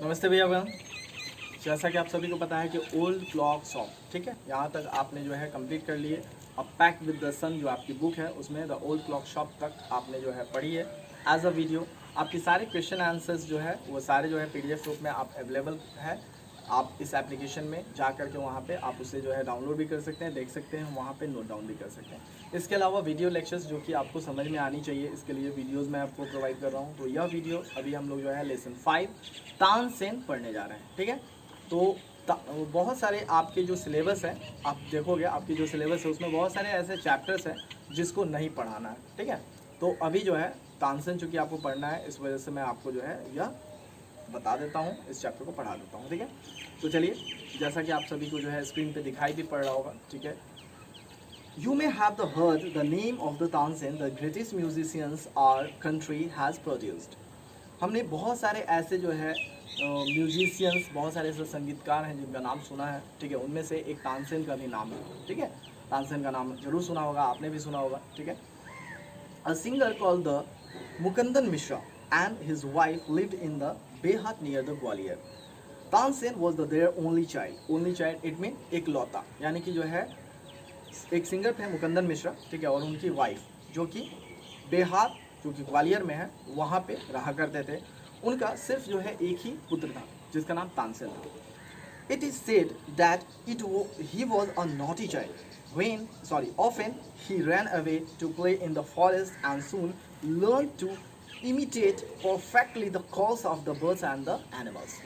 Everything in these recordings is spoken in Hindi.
नमस्ते भैया बहन। जैसा कि आप सभी को पता है कि ओल्ड क्लॉक शॉप, ठीक है, यहाँ तक आपने जो है कंप्लीट कर लिए। अब पैक विद द सन जो आपकी बुक है उसमें द ओल्ड क्लॉक शॉप तक आपने जो है पढ़ी है एज अ वीडियो। आपकी सारे क्वेश्चन आंसर्स जो है वो सारे जो है पीडीएफ रूप में आप अवेलेबल है। आप इस एप्लीकेशन में जा कर के वहाँ पे आप उसे जो है डाउनलोड भी कर सकते हैं, देख सकते हैं, वहाँ पे नोट डाउन भी कर सकते हैं। इसके अलावा वीडियो लेक्चर्स जो कि आपको समझ में आनी चाहिए, इसके लिए वीडियोस मैं आपको प्रोवाइड कर रहा हूँ। तो यह वीडियो अभी हम लोग जो है लेसन 5 तानसेन पढ़ने जा रहे हैं, ठीक है। तो बहुत सारे आपके जो सिलेबस है, आप देखोगे आपकी जो सिलेबस है उसमें बहुत सारे ऐसे चैप्टर्स हैं जिसको नहीं पढ़ाना है, ठीक है। तो अभी जो है तानसेन चूँकि आपको पढ़ना है, इस वजह से मैं आपको जो है यह बता देता हूँ, इस चैप्टर को पढ़ा देता हूँ, ठीक है। तो चलिए, जैसा कि आप सभी को जो है स्क्रीन पे दिखाई भी पड़ रहा होगा, ठीक है। You may have heard the name of the Tansen, the greatest musicians our country has produced. हमने बहुत सारे ऐसे जो है म्यूजिशियंस, बहुत सारे ऐसे संगीतकार हैं जिनका नाम सुना है, ठीक है। उनमें से एक तानसेन का भी नाम है, ठीक है। तानसेन का नाम जरूर सुना होगा, आपने भी सुना होगा, ठीक है। A singer called the Mukundan Mishra and his wife lived in the Behat near the Gwalior. Tansen was their only child. Only child it mean एकलौता, यानी कि जो है एक सिंगर थे मुकंदन मिश्रा, ठीक है, और उनकी वाइफ जो कि बेहात जो कि ग्वालियर में है वहाँ पे रहा करते थे। उनका सिर्फ जो है एक ही पुत्र था जिसका नाम तानसेन था। It is said that he was a naughty child. Often he ran away to play in the forest and soon learned to imitate perfectly the calls of the birds and the animals.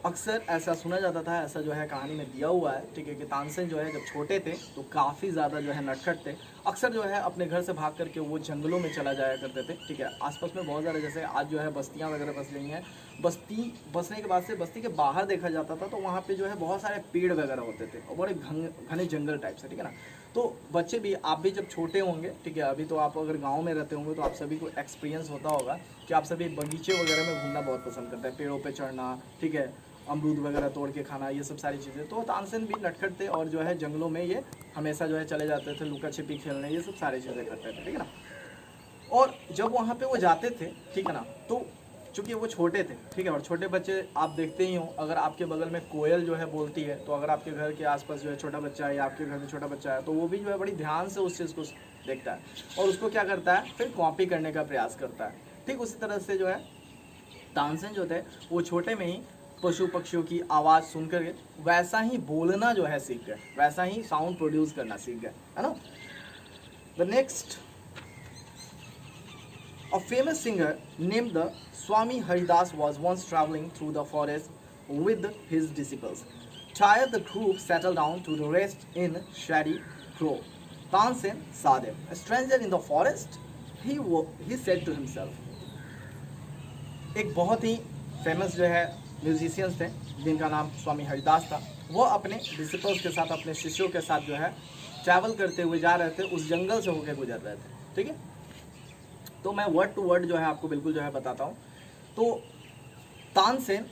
अक्सर ऐसा सुना जाता था, ऐसा जो है कहानी में दिया हुआ है, ठीक है, कि तानसेन जो है जब छोटे थे तो काफ़ी ज़्यादा जो है नटखट थे। अक्सर जो है अपने घर से भाग करके वो जंगलों में चला जाया करते थे, ठीक है। आसपास में बहुत ज़्यादा, जैसे आज जो है बस्तियाँ वगैरह बस गई हैं, बस्ती बसने के बाद से बस्ती के बाहर देखा जाता था तो वहाँ पे जो है बहुत सारे पेड़ वगैरह होते थे और बड़े घने जंगल टाइप से, ठीक है ना। तो बच्चे भी, आप भी जब छोटे होंगे, ठीक है, अभी तो आप अगर गाँव में रहते होंगे तो आप सभी को एक्सपीरियंस होता होगा कि आप सभी बगीचे वगैरह में घूमना बहुत पसंद करते हैं, पेड़ों पर चढ़ना, ठीक है, अमरूद वगैरह तोड़ के खाना, ये सब सारी चीज़ें। तो तानसेन भी नटखट थे और जो है जंगलों में ये हमेशा जो है चले जाते थे, लुका छिपी खेलने, ये सब सारी चीज़ें करते थे, ठीक है ना। और जब वहाँ पे वो जाते थे, ठीक है ना, तो चूँकि वो छोटे थे, ठीक है, और छोटे बच्चे आप देखते ही हो, अगर आपके बगल में कोयल जो है बोलती है तो अगर आपके घर के आसपास जो है छोटा बच्चा है या आपके घर में छोटा बच्चा है तो वो भी जो है बड़ी ध्यान से उस चीज़ को देखता है और उसको क्या करता है, फिर कॉपी करने का प्रयास करता है। ठीक उसी तरह से जो है तानसेन जो थे वो छोटे में ही पशु पक्षियों की आवाज़ सुनकर वैसा ही बोलना जो है सीख गए, वैसा ही साउंड प्रोड्यूस करना सीख गए, है ना। The next, a famous singer named the Swami Haridas was once traveling through the forest with his disciples. Tired, the group settled down to rest in shady grove. Tansen saw them. A stranger in the forest, he said to himself. एक बहुत ही फेमस जो है म्यूजिशियंस थे जिनका नाम स्वामी हरिदास था। वो अपने डिसिपल्स के साथ, अपने शिष्यों के साथ जो है ट्रैवल करते हुए जा रहे थे, उस जंगल से होकर गुजर रहे थे, ठीक है। तो मैं वर्ड टू वर्ड जो है आपको बिल्कुल जो है बताता हूँ। तो तानसेन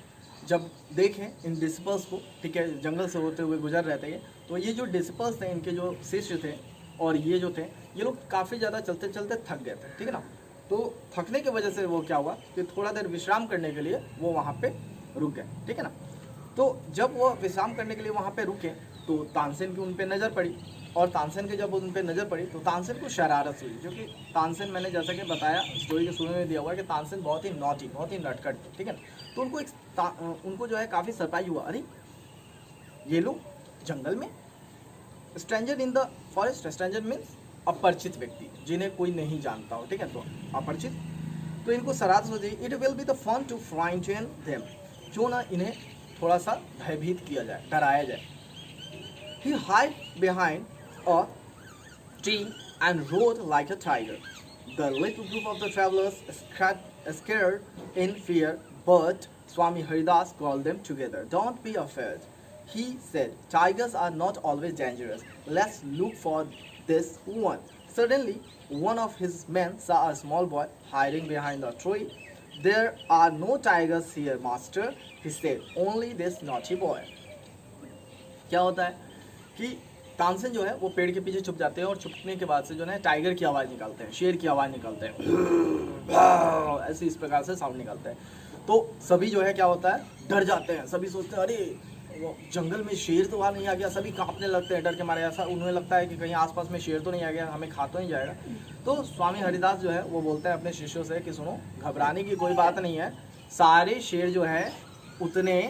जब देखें इन डिसिपल्स को, ठीक है, जंगल से होते हुए गुजर रहे थे, तो ये जो डिसिपल्स थे, इनके जो शिष्य थे और ये जो थे, ये लोग काफ़ी ज़्यादा चलते चलते थक गए थे, ठीक है ना। तो थकने की वजह से वो क्या हुआ कि थोड़ा देर विश्राम करने के लिए वो वहाँ पे रुक गए, ठीक है ना। तो जब वो विश्राम करने के लिए वहाँ पे रुके तो तानसेन की उन पे नज़र पड़ी और तानसेन के जब उन पे नज़र पड़ी तो तानसेन को शरारत हुई, क्योंकि तानसेन, मैंने जैसा कि बताया स्टोरी के शुरू में दिया हुआ है कि तानसेन बहुत ही नॉटी, बहुत ही नटखट थे, ठीक है ना। तो उनको जो है काफ़ी सरप्राइज हुआ, अरे ये लोग जंगल में, stranger in the forest, stranger means अपरिचित व्यक्ति जिन्हें कोई नहीं जानता हो, ठीक है, तो अपरिचित। तो इनको शरारत हो जाए, it will be the fun to frighten them, क्यों ना इन्हें थोड़ा सा भयभीत किया जाए, डराया जाए। He hide behind a tree and roared like a tiger. The little group of the travellers scared in fear, but Swami Haridas called them together. Don't be afraid, he said. Tigers are not always dangerous. Let's look for this one. Suddenly, one of his men saw a small boy hiding behind a tree. There are no tigers here, master, he said. Only this naughty boy. क्या होता है कि तानसेन जो है वो पेड़ के पीछे छुप जाते हैं और छुपने के बाद से जो है टाइगर की आवाज़ निकालते हैं, शेर की आवाज़ निकालते हैं, ऐसे इस प्रकार से साउंड निकालते हैं। तो सभी जो है क्या होता है, डर जाते हैं, सभी सोचते हैं अरे वो जंगल में शेर तो वहाँ नहीं आ गया, सभी कांपने लगते हैं डर के मारे, ऐसा उन्हें लगता है कि कहीं आसपास में शेर तो नहीं आ गया, हमें खा तो नहीं जाएगा। तो स्वामी हरिदास जो है वो बोलते हैं अपने शिष्यों से कि सुनो, घबराने की कोई बात नहीं है, सारे शेर जो है उतने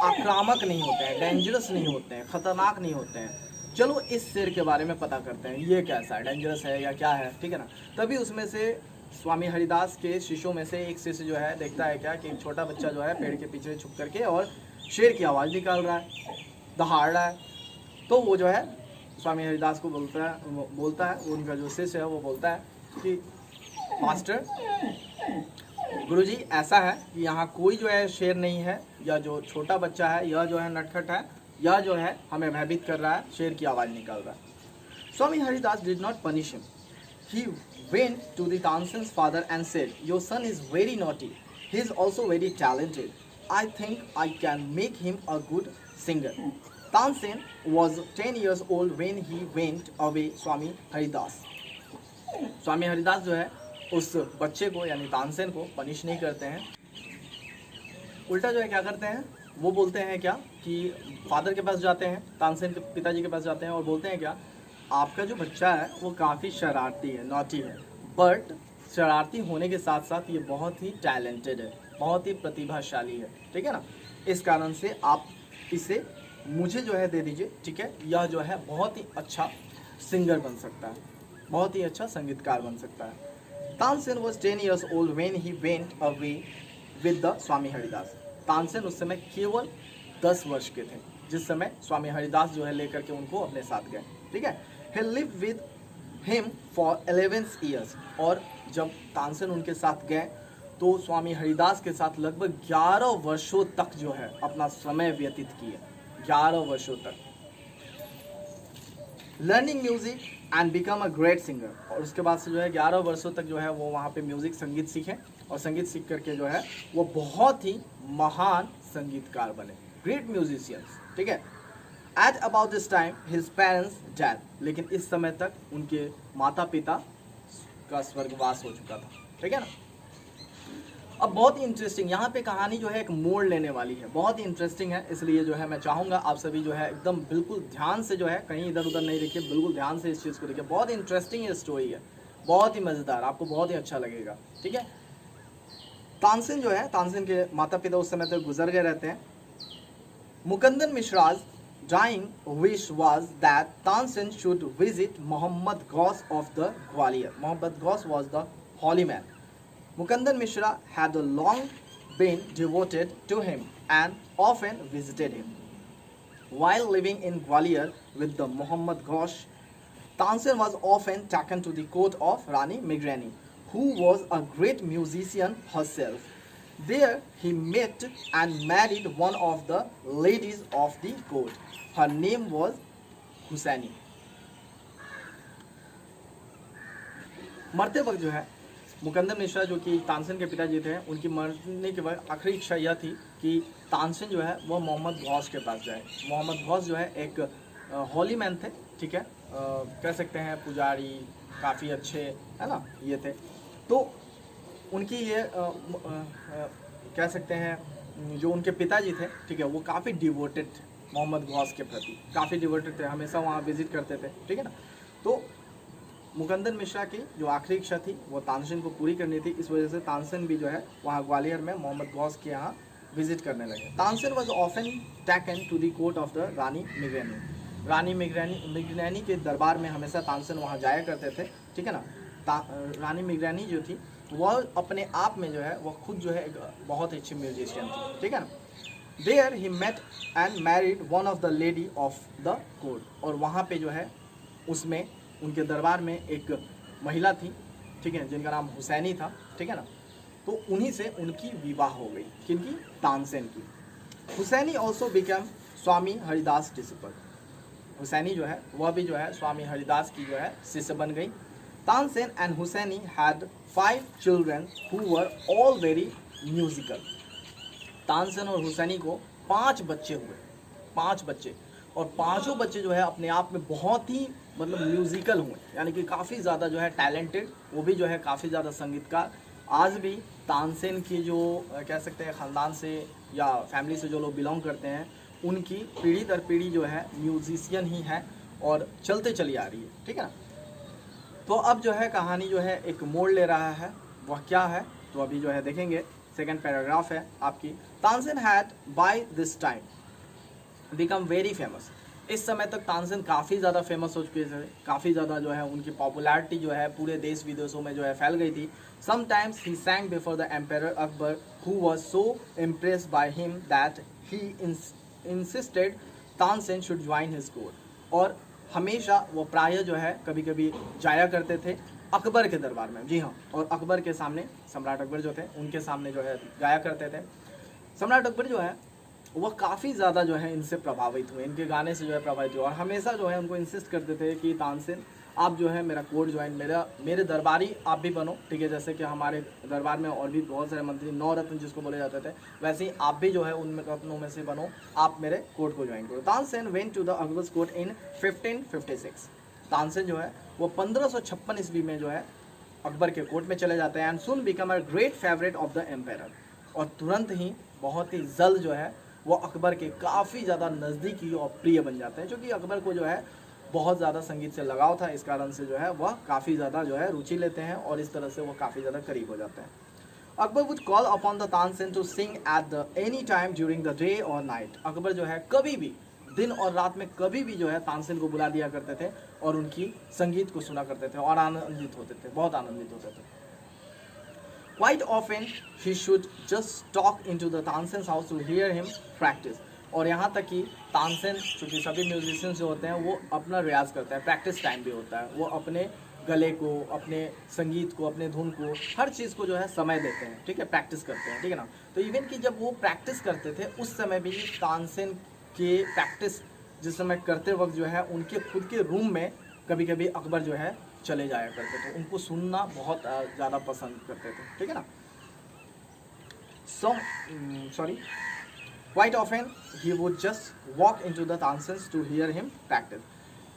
आक्रामक नहीं होते हैं, डेंजरस नहीं होते हैं, खतरनाक नहीं होते हैं, चलो इस शेर के बारे में पता करते हैं, ये कैसा है, डेंजरस है या क्या है, ठीक है ना। तभी उसमें से स्वामी हरिदास के शिष्यों में से एक शिष्य जो है देखता है क्या कि एक छोटा बच्चा जो है पेड़ के पीछे छुप करके और शेर की आवाज़ निकाल रहा है, दहाड़ रहा है। तो वो जो है स्वामी हरिदास को बोलता है, उनका जो शिष्य है वो बोलता है कि मास्टर, गुरुजी ऐसा है कि यहाँ कोई जो है शेर नहीं है, या जो छोटा बच्चा है यह जो है नटखट है, यह जो है हमें भयभीत कर रहा है, शेर की आवाज़ निकाल रहा है। Swami Haridas did not punish him. He went to the Tansen's father and said, your son is very naughty. He is also very talented. I think I can make him a good singer. Tansen was 10 years old when he went away Swami Haridas. स्वामी हरिदास जो है उस बच्चे को यानी तानसेन को पनिश नहीं करते हैं, उल्टा जो है क्या करते हैं, वो बोलते हैं क्या कि फादर के पास जाते हैं, तानसेन के पिताजी के पास जाते हैं और बोलते हैं क्या, आपका जो बच्चा है वो काफ़ी शरारती है, नॉटी है, बट शरारती होने के साथ साथ ये बहुत ही टैलेंटेड है, बहुत ही प्रतिभाशाली है, ठीक है ना, इस कारण से आप इसे मुझे जो है दे दीजिए, ठीक है, यह जो है बहुत ही अच्छा सिंगर बन सकता है, बहुत ही अच्छा संगीतकार बन सकता है। Tansen was 10 years old when he went away with the स्वामी हरिदास. तानसेन उस समय केवल 10 वर्ष के थे जिस समय स्वामी हरिदास जो है लेकर के उनको अपने साथ गए, ठीक है। He lived with him for 11 years. और जब तानसेन उनके साथ गए तो स्वामी हरिदास के साथ लगभग 11 वर्षों तक जो है अपना समय व्यतीत किए, 11 वर्षों तक। Learning music and become a great singer, और उसके बाद से जो है 11 वर्षों तक जो है वो वहाँ पे म्यूजिक संगीत सीखे और संगीत सीख करके जो है वो बहुत ही महान संगीतकार बने, ग्रेट म्यूजिशियंस, ठीक है। At about this time his parents dead, लेकिन इस समय तक उनके माता पिता का स्वर्गवास हो चुका था, ठीक है ना। अब बहुत ही इंटरेस्टिंग यहाँ पे कहानी जो है एक मोड़ लेने वाली है, बहुत ही इंटरेस्टिंग है, इसलिए जो है मैं चाहूँगा आप सभी जो है एकदम बिल्कुल ध्यान से जो है कहीं इधर उधर नहीं देखिए, बिल्कुल ध्यान से इस चीज़ को देखिए, बहुत ही इंटरेस्टिंग ये स्टोरी है, बहुत ही मज़ेदार, आपको बहुत ही अच्छा लगेगा, ठीक है। तानसेन जो है, तानसेन के माता पिता उस समय तक गुजर गए रहते हैं। मुकंदन मिश्राज dying wish was that Tansen should visit Muhammad Ghaus of the Gwalior. Muhammad Ghaus was the holy man. Mukandan Mishra had long been devoted to him and often visited him. While living in Gwalior with the Muhammad Ghaus, Tansen was often taken to the court of Rani Migrani, who was a great musician herself. There he met and married one of the ladies of the court. Her name was Husaini. मरते वक्त जो है मुकंदम मिश्रा जो कि तानसेन के पिताजी थे, उनकी मरने के बाद आखिरी इच्छा यह थी कि तानसेन जो है वह मोहम्मद गौस के पास जाए। मोहम्मद गौस जो है एक हॉली मैन थे, ठीक है, कह सकते हैं पुजारी, काफ़ी अच्छे है ना ये थे। तो उनकी ये कह सकते हैं जो उनके पिताजी थे, ठीक है, वो काफ़ी डिवोटेड थे मोहम्मद गौस के प्रति, काफ़ी डिवोटेड थे, हमेशा वहाँ विजिट करते थे, ठीक है ना। तो मुकंदन मिश्रा की जो आखिरी इच्छा थी वो तानसेन को पूरी करनी थी, इस वजह से तानसेन भी जो है वहाँ ग्वालियर में मोहम्मद गौस के यहाँ विजिट करने लगे। Tansen was often taken to the court of the Rani Mrignayani. Rani Mrignayani के दरबार में हमेशा तानसेन वहाँ जाया करते थे, ठीक है ना। रानी मिग्रेनी जो थी वह अपने आप में जो है वह खुद जो है एक बहुत अच्छी म्यूजिशियन थी, ठीक है ना। There he met and married one of the lady of the court, और वहाँ पे जो है उसमें उनके दरबार में एक महिला थी, ठीक है, जिनका नाम हुसैनी था, ठीक है ना। तो उन्हीं से उनकी विवाह हो गई, किनकी, तानसेन की। हुसैनी ऑल्सो बिकम स्वामी हरिदास डिसिपल। हुसैनी जो है वह भी जो है स्वामी हरिदास की जो है शिष्य बन गई। Tansen and Husaini had 5 children who were all very musical. Tansen और हुसैनी को 5 बच्चे हुए, 5 बच्चे, और पांचों बच्चे जो है अपने आप में बहुत ही मतलब म्यूजिकल हुए, यानी कि काफ़ी ज़्यादा जो है टैलेंटेड, वो भी जो है काफ़ी ज़्यादा संगीतकार। आज भी तानसेन की जो कह सकते हैं ख़ानदान से या फैमिली से जो लोग बिलोंग करते हैं, उनकी पीढ़ी दर पीढ़ी जो है म्यूजिशियन ही है और चलते चली आ रही है, ठीक है ना। तो अब जो है कहानी जो है एक मोड़ ले रहा है, वह क्या है तो अभी जो है देखेंगे। सेकंड पैराग्राफ है आपकी, Tansen had by this time become very famous. इस समय तक तानसेन काफ़ी ज़्यादा फेमस हो चुके थे, काफ़ी ज़्यादा जो है उनकी पॉपुलैरिटी जो है पूरे देश विदेशों में जो है फैल गई थी। Sometimes he सैंग before the emperor Akbar who was so impressed by him that he insisted Tansen should join his court. और हमेशा वो प्रायः जो है कभी कभी जाया करते थे अकबर के दरबार में, जी हाँ, और अकबर के सामने, सम्राट अकबर जो थे उनके सामने जो है गाया करते थे। सम्राट अकबर जो है वह काफ़ी ज़्यादा जो है इनसे प्रभावित हुए, इनके गाने से जो है प्रभावित हुए और हमेशा जो है उनको इंसिस्ट करते थे कि तानसेन आप जो है मेरा कोर्ट ज्वाइन, मेरे दरबारी आप भी बनो, ठीक है। जैसे कि हमारे दरबार में और भी बहुत सारे मंत्री, 9 रत्न जिसको बोले जाते थे, वैसे ही आप भी जो है उन रत्नों में से बनो, आप मेरे कोर्ट को ज्वाइन करो। Tansen went to the Akbar's court in 1556। Tansen जो है वो 1556 ईस्वी में जो है अकबर के कोर्ट में चले जाते हैं। And soon become a great favourite of the emperor. और तुरंत ही बहुत ही जल्द जो है वो अकबर के काफ़ी ज़्यादा नज़दीकी और प्रिय बन जाते हैं, क्योंकि अकबर को जो है बहुत ज़्यादा संगीत से लगाव था। इस कारण से जो है वह काफ़ी ज़्यादा जो है रुचि लेते हैं और इस तरह से वो काफ़ी ज़्यादा करीब हो जाते हैं। Akbar would call upon the Tansen to sing at the any time during the day और नाइट। अकबर जो है कभी भी, दिन और रात में कभी भी जो है तानसेन को बुला दिया करते थे और उनकी संगीत को सुना करते थे और आनंदित होते थे, बहुत आनंदित होते थे। Quite often he should just talk into the Tansen's house to hear him practice। और यहाँ तक कि तानसेन, चूँकि सभी म्यूजिशियंस जो होते हैं वो अपना रियाज करते हैं, प्रैक्टिस टाइम भी होता है, वो अपने गले को, अपने संगीत को, अपने धुन को, हर चीज़ को जो है समय देते हैं, ठीक है, प्रैक्टिस करते हैं, ठीक है ना। तो इवन कि जब वो प्रैक्टिस करते थे उस समय भी तानसेन के प्रैक्टिस जिस समय करते वक्त जो है उनके खुद के रूम में कभी कभी अकबर जो है चले जाया करते थे, उनको सुनना बहुत ज़्यादा पसंद करते थे, ठीक है ना। Quite often he would just walk into the Tansen's to hear him practice.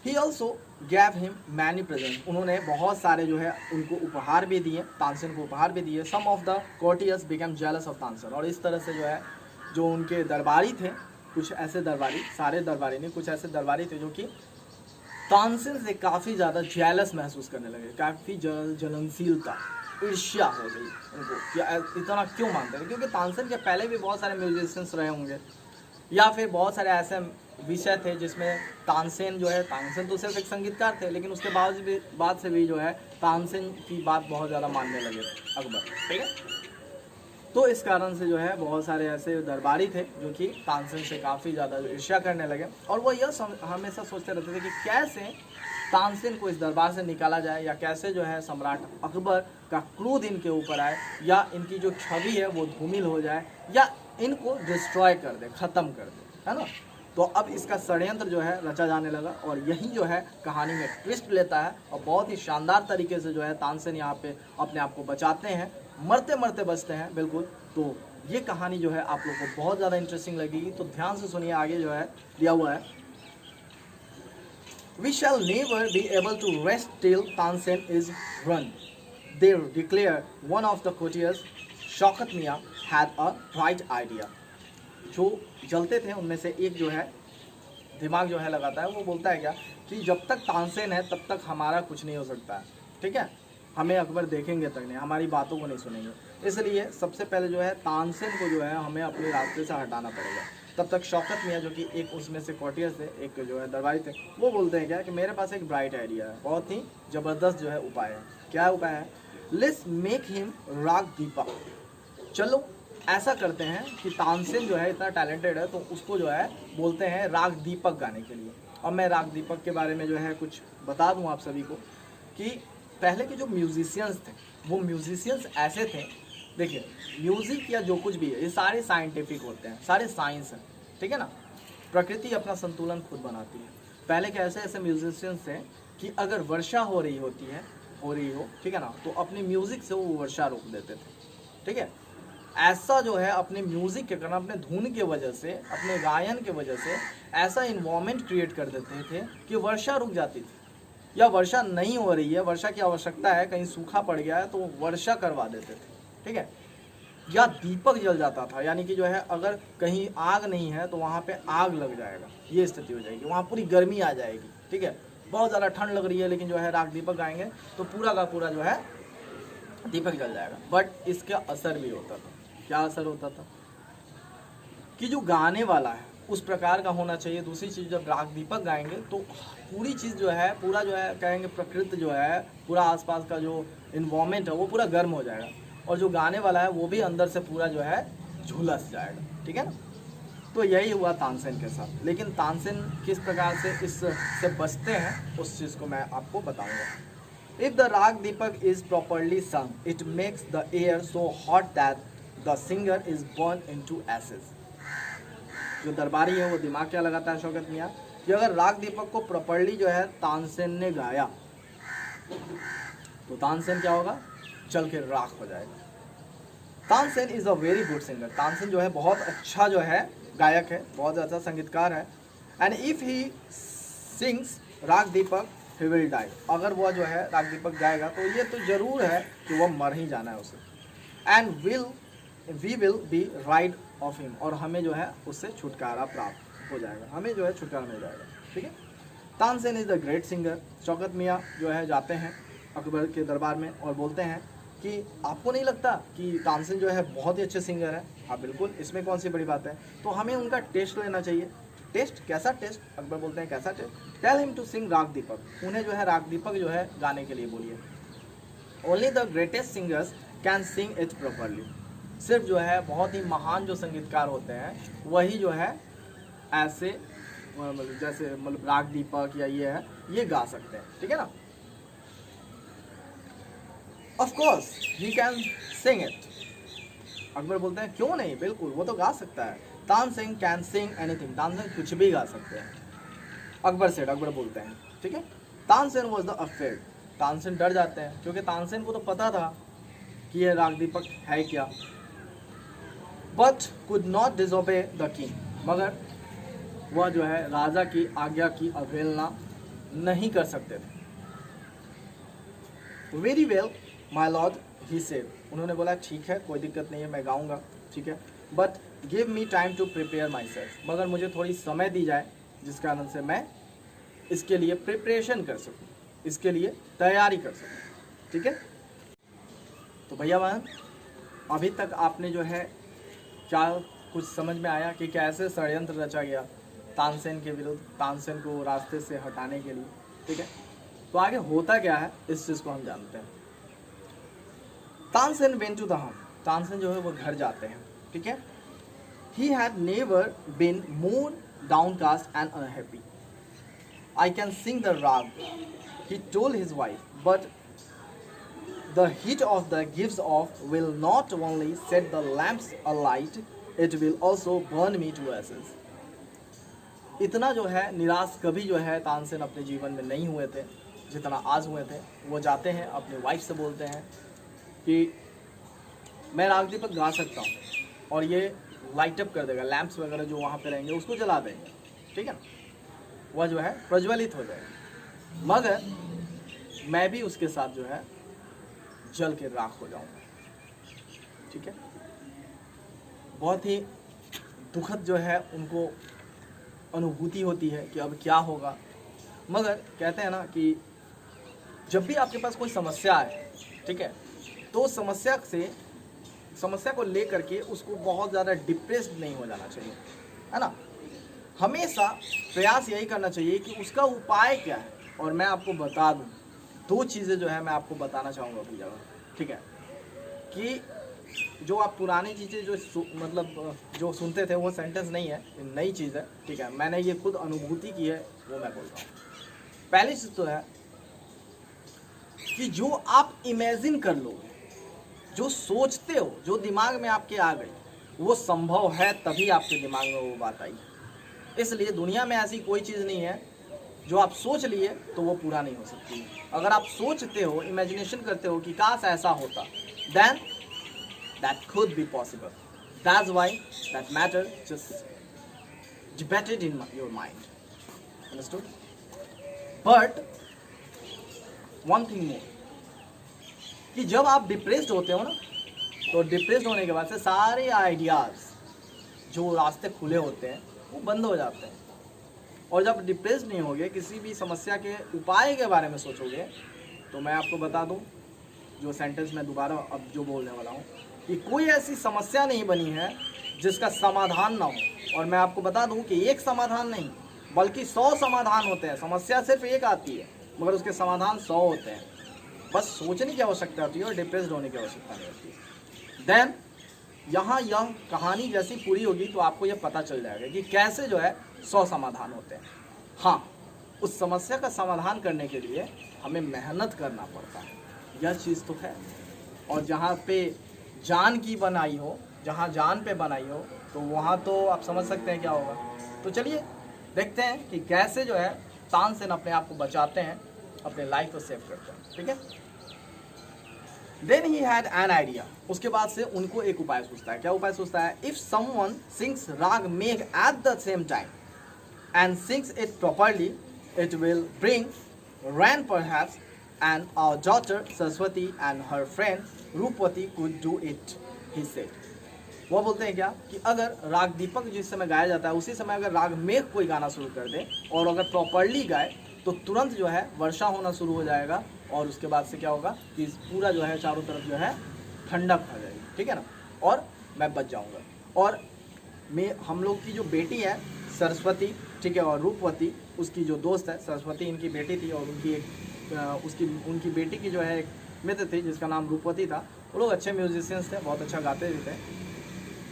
He also gave him many presents। उन्होंने बहुत सारे जो है उनको उपहार भी दिए, तानसेन को उपहार भी दिए। Some of the courtiers became jealous of Tansen. और इस तरह से जो है जो उनके दरबारी थे, कुछ ऐसे दरबारी, सारे दरबारी नहीं, कुछ ऐसे दरबारी थे जो कि तानसेन से काफ़ी ज़्यादा जेलस महसूस करने लगे, काफ़ी जलनशीलता, ईर्ष्या हो गई उनको कि इतना क्यों मानते थे, क्योंकि तानसेन के पहले भी बहुत सारे म्यूजिशियंस रहे होंगे या फिर बहुत सारे ऐसे विषय थे जिसमें तानसेन जो है, तानसेन तो सिर्फ एक संगीतकार थे लेकिन उसके बाद से भी जो है तानसेन की बात बहुत ज़्यादा मानने लगे अकबर, ठीक है। तो इस कारण से जो है बहुत सारे ऐसे दरबारी थे जो कि तानसेन से काफ़ी ज़्यादा ईर्ष्या करने लगे और वो यह हमेशा सोचते रहते थे कि कैसे तानसेन को इस दरबार से निकाला जाए या कैसे जो है सम्राट अकबर का क्रोध इनके ऊपर आए या इनकी जो छवि है वो धूमिल हो जाए या इनको डिस्ट्रॉय कर दे, ख़त्म कर दे, है ना। तो अब इसका षड्यंत्र जो है रचा जाने लगा और यही जो है कहानी में ट्विस्ट लेता है और बहुत ही शानदार तरीके से जो है तानसेन यहाँ पे अपने आप को बचाते हैं, मरते मरते बचते हैं, बिल्कुल। तो ये कहानी जो है आप लोग को बहुत ज़्यादा इंटरेस्टिंग लगेगी, तो ध्यान से सुनिए। आगे जो है दिया हुआ है, We shall never be able to rest till Tansen is run, they declare one of the courtiers। Shaukat मियाँ had a bright idea। जो जलते थे उनमें से एक जो है दिमाग जो है लगाता है, वो बोलता है क्या कि जब तक तानसेन है तब तक हमारा कुछ नहीं हो सकता है, ठीक है, हमें अकबर देखेंगे तक नहीं, हमारी बातों को नहीं सुनेंगे, इसलिए सबसे पहले जो है तानसेन को जो है हमें अपने रास्ते से हटाना पड़ेगा। तब तक शौकत मियाँ जो कि एक उसमें से कॉटियर्स थे, एक जो है दरबारी थे, वो बोलते हैं क्या कि मेरे पास एक ब्राइट आइडिया है, बहुत ही ज़बरदस्त जो है उपाय है। क्या उपाय है? लेट्स मेक हिम राग दीपक। चलो ऐसा करते हैं कि तानसेन जो है इतना टैलेंटेड है तो उसको जो है बोलते हैं राग दीपक गाने के लिए। और मैं राग दीपक के बारे में जो है कुछ बता दूं आप सभी को कि पहले के जो म्यूजिशियंस थे वो म्यूजिशियंस ऐसे थे, देखिए म्यूज़िक या जो कुछ भी है ये सारे साइंटिफिक होते हैं, सारे साइंस हैं, ठीक है ना। प्रकृति अपना संतुलन खुद बनाती है। पहले के ऐसे ऐसे म्यूजिशियंस थे कि अगर वर्षा हो रही हो, ठीक है ना, तो अपने म्यूज़िक से वो वर्षा रोक देते थे, ठीक है। ऐसा जो है अपने म्यूज़िक के कारण, अपने धुन के वजह से, अपने गायन के वजह से ऐसा इन्वायरमेंट क्रिएट कर देते थे कि वर्षा रुक जाती थी, या वर्षा नहीं हो रही है, वर्षा की आवश्यकता है, कहीं सूखा पड़ गया है तो वर्षा करवा देते थे, ठीक है। या दीपक जल जाता था, यानी कि जो है अगर कहीं आग नहीं है तो वहाँ पे आग लग जाएगा, ये स्थिति हो जाएगी, वहाँ पूरी गर्मी आ जाएगी, ठीक है। बहुत ज़्यादा ठंड लग रही है लेकिन जो है राग दीपक गाएंगे तो पूरा का पूरा जो है दीपक जल जाएगा। बट इसका असर भी होता था। क्या असर होता था कि जो गाने वाला है उस प्रकार का होना चाहिए। दूसरी चीज़, जब राग दीपक गाएंगे तो पूरी चीज़ जो है, पूरा जो है कहेंगे प्रकृति जो है, पूरा आसपास का जो इन्वायरमेंट है वो पूरा गर्म हो जाएगा, और जो गाने वाला है वो भी अंदर से पूरा जो है झुलस जाएगा, ठीक है ना। तो यही हुआ तानसेन के साथ। लेकिन तानसेन किस प्रकार से इससे बचते हैं उस चीज़ को मैं आपको बताऊंगा। If the raag Deepak is properly sung, it makes the air so hot that the singer is burn into ashes. जो दरबारी है वो दिमाग क्या लगाता है शौकत मियाँ, कि अगर राग दीपक को प्रॉपरली जो है तानसेन ने गाया तो तानसेन क्या होगा, जल के राख हो जाएगा। Tansen is a very good singer. Tansen जो है बहुत अच्छा जो है गायक है, बहुत अच्छा संगीतकार है। एंड इफ़ ही सिंग्स राग दीपक ही विल डाई। अगर वह जो है राग दीपक गाएगा तो ये तो ज़रूर है कि वह मर ही जाना है उसे। And we will be rid of him, और हमें जो है उससे छुटकारा प्राप्त हो जाएगा, हमें जो है छुटकारा मिल जाएगा, ठीक है। Tansen is the great singer. Shaukat मियाँ जो है जाते हैं अकबर के दरबार में और बोलते हैं कि आपको नहीं लगता कि तानसेन जो है बहुत ही अच्छे सिंगर है? हाँ बिल्कुल, इसमें कौन सी बड़ी बात है, तो हमें उनका टेस्ट लेना चाहिए। टेस्ट? कैसा टेस्ट? अकबर बोलते हैं कैसा test? Tell him to sing raag Deepak. उन्हें जो है राग दीपक जो है गाने के लिए बोलिए। Only the greatest singers can sing it properly. सिर्फ जो है बहुत ही महान जो संगीतकार होते हैं वही जो है ऐसे जैसे मतलब राग दीपक या ये है ये गा सकते हैं, ठीक है ना। Of course he can sing it. Akbar बोलते हैं क्यों नहीं, बिल्कुल वो तो गा सकता है। Tansen can sing anything. Tansen कुछ भी गा सकते हैं। अकबर बोलते हैं, ठीक है। Tansen was the afraid. Tansen डर जाते हैं क्योंकि तानसेन को तो पता था कि ये राग दीपक है क्या। But could not disobey the king. मगर वह जो है राजा की आज्ञा की अवहेलना नहीं कर सकते थे। Very well my lord he said. उन्होंने बोला ठीक है कोई दिक्कत नहीं है, मैं गाऊंगा, ठीक है। But give me time to prepare myself. मगर मुझे थोड़ी समय दी जाए जिस कारण से मैं इसके लिए प्रिपरेशन कर सकूं, इसके लिए तैयारी कर सकूं, ठीक है। तो भैया बहन अभी तक आपने जो है क्या कुछ समझ में आया कि कैसे षड्यंत्र रचा गया तानसेन के विरुद्ध, तानसेन को रास्ते से हटाने के लिए, ठीक है। तो आगे होता क्या है इस चीज़ को हम जानते हैं। Tansen went to the home. Tansen जो है वो घर जाते हैं, ठीक है। He had never been more downcast and unhappy. I can sing the rag, he told his wife, but the heat of the gives off will not only set the lamps alight, it will also burn me to ashes. इतना जो है निराश कभी जो है तानसेन अपने जीवन में नहीं हुए थे जितना आज हुए थे। वो जाते हैं अपनी वाइफ से बोलते हैं कि मैं राग दीपक गा सकता हूँ और ये लाइट अप कर देगा, लैंप्स वगैरह जो वहाँ पे रहेंगे उसको जला देंगे, ठीक है ना, वह जो है प्रज्वलित हो जाएगा। मगर मैं भी उसके साथ जो है जल के राख हो जाऊंगा, ठीक है। बहुत ही दुखद जो है उनको अनुभूति होती है कि अब क्या होगा। मगर कहते हैं ना कि जब भी आपके पास कोई समस्या है, ठीक है, तो समस्या को लेकर के उसको बहुत ज़्यादा डिप्रेस्ड नहीं हो जाना चाहिए, है ना। हमेशा प्रयास यही करना चाहिए कि उसका उपाय क्या है। और मैं आपको बता दूं, दो चीज़ें जो है मैं आपको बताना चाहूँगा अपनी जगह, ठीक है, कि जो आप पुरानी चीज़ें जो मतलब जो सुनते थे वो सेंटेंस नहीं है, नई चीज़ है, ठीक है। मैंने ये खुद अनुभूति की है वो मैं बोल रहा हूँ। पहली चीज़ तो है कि जो आप इमेजिन कर लोगे, जो सोचते हो, जो दिमाग में आपके आ गई, वो संभव है तभी आपके दिमाग में वो बात आई। इसलिए दुनिया में ऐसी कोई चीज़ नहीं है जो आप सोच लिए तो वो पूरा नहीं हो सकती। अगर आप सोचते हो, इमेजिनेशन करते हो कि काश ऐसा होता, then that could be possible. That's why that matter just debated in your mind, understood. But one thing more, कि जब आप डिप्रेस्ड होते हो ना, तो डिप्रेस्ड होने के बाद से सारे आइडियाज़ जो रास्ते खुले होते हैं वो बंद हो जाते हैं। और जब डिप्रेस्ड नहीं होगे, किसी भी समस्या के उपाय के बारे में सोचोगे, तो मैं आपको बता दूं जो सेंटेंस मैं दोबारा अब जो बोलने वाला हूँ कि कोई ऐसी समस्या नहीं बनी है जिसका समाधान ना हो। और मैं आपको बता दूं कि एक समाधान नहीं बल्कि 100 समाधान होते हैं। समस्या सिर्फ एक आती है मगर उसके समाधान 100 होते हैं। बस सोचने की आवश्यकता होती है और डिप्रेस्ड होने की आवश्यकता नहीं होती। देन यहाँ यह कहानी जैसी पूरी होगी तो आपको यह पता चल जाएगा कि कैसे जो है 100 समाधान होते हैं। हाँ, उस समस्या का समाधान करने के लिए हमें मेहनत करना पड़ता है, यह चीज़ तो है। और जहाँ पे जान की बनाई हो, जहाँ जान पे बनाई हो, तो वहाँ तो आप समझ सकते हैं क्या होगा। तो चलिए देखते हैं कि कैसे जो है तानसेन अपने आप को बचाते हैं, अपने लाइफ को सेव करते हैं। ठीक है। Then he had an idea. उसके बाद से उनको एक उपाय सोचता है। क्या उपाय सोचता है? इफ समवन सिंग्स राग मेघ at the same time and sings it properly, it will bring rain perhaps, and our daughter Saraswati and her friend Rupati could do it, he said. वो बोलते हैं क्या कि अगर राग दीपक जिस समय गाया जाता है उसी समय अगर राग मेघ कोई गाना शुरू कर दे और अगर प्रॉपरली गाए तो तुरंत जो है वर्षा होना शुरू हो जाएगा। और उसके बाद से क्या होगा कि पूरा जो है चारों तरफ जो है ठंडक आ जाएगी। ठीक है ना, और मैं बच जाऊँगा। और हम लोग की जो बेटी है सरस्वती, ठीक है, और रूपवती उसकी जो दोस्त है, सरस्वती इनकी बेटी थी और उनकी बेटी की जो है एक मित्र थी जिसका नाम रूपवती था। वो लोग अच्छे म्यूजिशियंस थे, बहुत अच्छा गाते भी थे,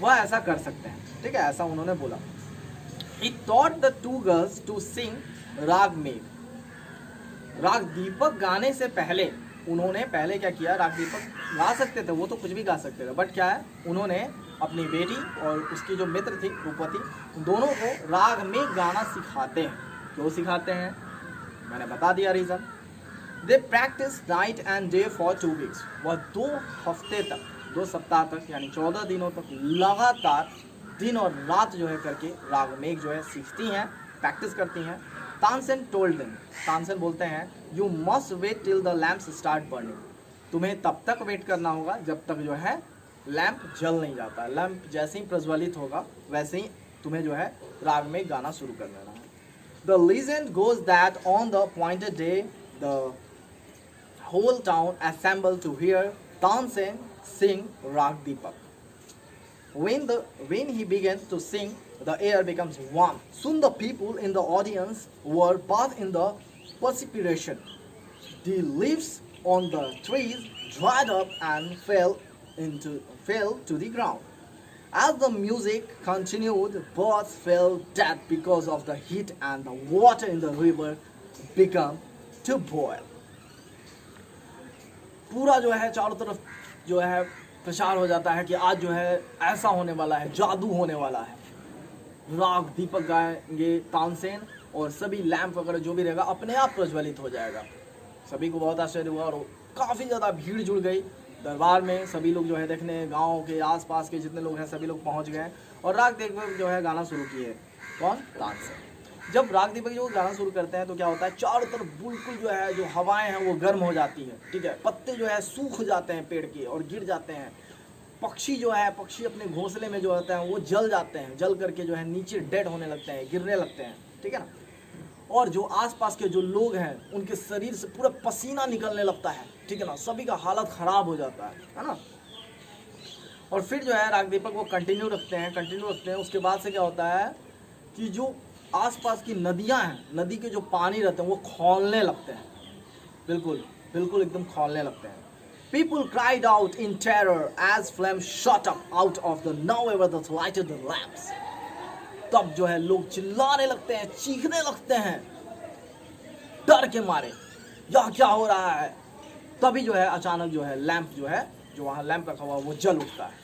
वह ऐसा कर सकते हैं। ठीक है, ऐसा उन्होंने बोला। He taught the two girls to sing राग मेघ। राग दीपक गाने से पहले उन्होंने पहले क्या किया, राग दीपक गा सकते थे, वो तो कुछ भी गा सकते थे, बट क्या है उन्होंने अपनी बेटी और उसकी जो मित्र थी रूपवती, दोनों को राग में गाना सिखाते हैं। क्यों सिखाते हैं मैंने बता दिया reason. They practice night and day for 2 weeks. वह 2 हफ्ते तक, 2 सप्ताह तक यानी 14 दिनों तक लगातार दिन और रात जो है करके राग मेघ जो है सीखती हैं, प्रैक्टिस करती हैं। तानसेन टोल्ड देम, तानसेन बोलते हैं you must wait till the lamps start burning. तुम्हें तब तक वेट करना होगा जब तक जो है लैंप जल नहीं जाता। लैंप जैसे ही प्रज्वलित होगा वैसे ही तुम्हें जो है राग में गाना शुरू कर देना है। The legend goes that on the appointed day the whole town assemble to hear Tansen sing raag Deepak. When he began to sing, the air becomes warm. Soon the people in the audience were bathed in the perspiration. The leaves on the trees dried up and fell to the ground. As the music continued, birds fell dead because of the heat and the water in the river began to boil. पूरा जो है चारों तरफ जो है प्रचार हो जाता है कि आज जो है ऐसा होने वाला है, जादू होने वाला है। राग दीपक गाएंगे तानसेन और सभी लैंप वगैरह जो भी रहेगा अपने आप प्रज्वलित हो जाएगा। सभी को बहुत आश्चर्य हुआ और काफ़ी ज़्यादा भीड़ जुड़ गई दरबार में। सभी लोग जो है देखने, गांव के आसपास के जितने लोग हैं सभी लोग पहुंच गए और राग दीपक जो है गाना शुरू किए। कौन? तानसेन। जब राग दीपक जो गाना शुरू करते हैं तो क्या होता है, चारों तरफ बिल्कुल जो है जो हवाएं हैं वो गर्म हो जाती हैं। ठीक है, पत्ते जो है सूख जाते हैं पेड़ के और गिर जाते हैं। पक्षी जो है, पक्षी अपने घोंसले में जो होते हैं वो जल जाते हैं, जल करके जो है नीचे डेड होने लगते हैं, गिरने लगते हैं। ठीक है ना, और जो आसपास के जो लोग हैं उनके शरीर से पूरा पसीना निकलने लगता है। ठीक है ना, सभी का हालत खराब हो जाता है ना। और फिर जो है राग दीपक वो कंटिन्यू रखते हैं। उसके बाद से क्या होता है कि जो आसपास की नदियां हैं, नदी के जो पानी रहते हैं वो खौलने लगते हैं, बिल्कुल एकदम खौलने लगते हैं। People cried out in terror as flames shot up out of the now ever that lighted the lamps. तब जो है लोग चिल्लाने लगते हैं, चीखने लगते हैं डर के मारे, यह क्या हो रहा है। तभी जो है अचानक जो है लैंप जो है जो वहाँ लैंप रखा हुआ वो जल उठता है।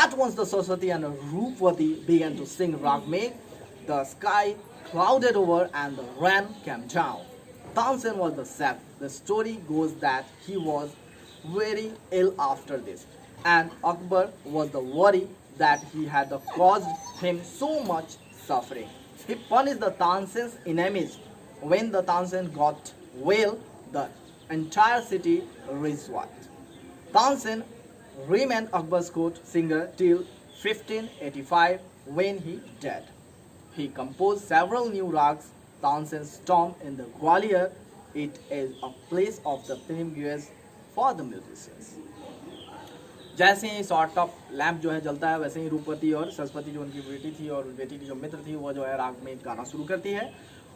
At once the Saraswati and Rupvati began to sing Rag Megh. The sky clouded over and the rain came down. Tansen was the sad. The story goes that he was very ill after this, and Akbar was the worry that he had caused him so much suffering. He punished the Tansen's enemies. When the Tansen got well, the entire city rejoiced. Tansen remained Akbar's court singer till 1585 when he died. He composed several new rags. Tansen's tomb in the Gwalior, it is a place of the pilgrims for the musicians. जैसे ही सॉर्ट ऑफ लैम्प जो है जलता है, वैसे ही रूपवती और सरस्वती जो उनकी बेटी थी और बेटी की जो मित्र थी, वो जो है राग में गाना शुरू करती है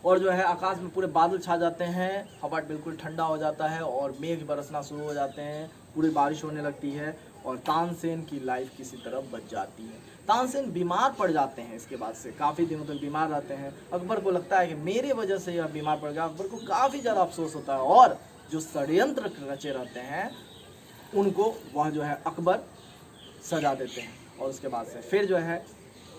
और जो है आकाश में पूरे बादल छा जाते हैं, हवा बिल्कुल ठंडा हो जाता है और मेघ बरसना शुरू हो जाते हैं, पूरी बारिश होने लगती है और तानसेन की लाइफ किसी तरह बच जाती है। तानसेन बीमार पड़ जाते हैं, इसके बाद से काफ़ी दिनों तक बीमार रहते हैं। अकबर को लगता है कि मेरे वजह से यह बीमार पड़ गया। अकबर को काफ़ी ज़्यादा अफसोस होता है और जो षड्यंत्र रचे रहते हैं उनको वह जो है अकबर सजा देते हैं और उसके बाद से फिर जो है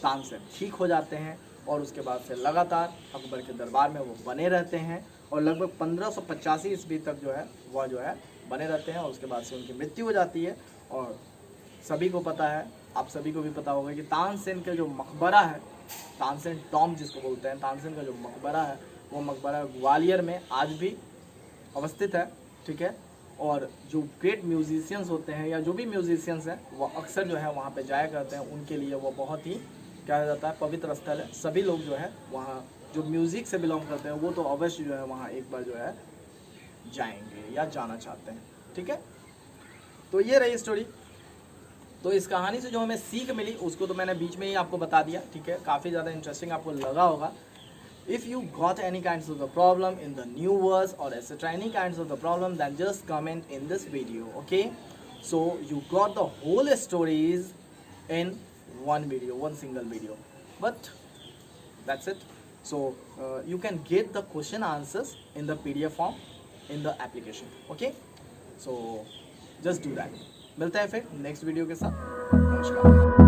तानसेन ठीक हो जाते हैं और उसके बाद से लगातार अकबर के दरबार में वो बने रहते हैं और लगभग 1585 ईस्वी तक जो है वह जो है बने रहते हैं और उसके बाद से उनकी मृत्यु हो जाती है। और सभी को पता है, आप सभी को भी पता होगा कि तानसेन का जो मकबरा है, तानसेन टॉम जिसको बोलते हैं, तानसेन का जो मकबरा है वो मकबरा ग्वालियर में आज भी अवस्थित है, ठीक है। और जो ग्रेट म्यूजिशियंस होते हैं या जो भी म्यूजिशियंस हैं वो अक्सर जो है वहाँ पे जाया करते हैं, उनके लिए वो बहुत ही क्या जाता है पवित्र स्थल है। सभी लोग जो है वहाँ जो म्यूज़िक से बिलोंग करते हैं वो तो अवश्य जो है वहाँ एक बार जो है जाएंगे या जाना चाहते हैं, ठीक है। तो ये रही स्टोरी। तो इस कहानी से जो हमें सीख मिली उसको तो मैंने बीच में ही आपको बता दिया, ठीक है। काफ़ी ज़्यादा इंटरेस्टिंग आपको लगा होगा। If you got any kinds of the problem in the new words or etc. any kinds of the problem, then just comment in this video, okay? So you got the whole stories in one video, one single video. But that's it. So you can get the question answers in the PDF form in the application, okay? So just do that. मिलते हैं फिर नेक्स्ट वीडियो के साथ। नमस्कार।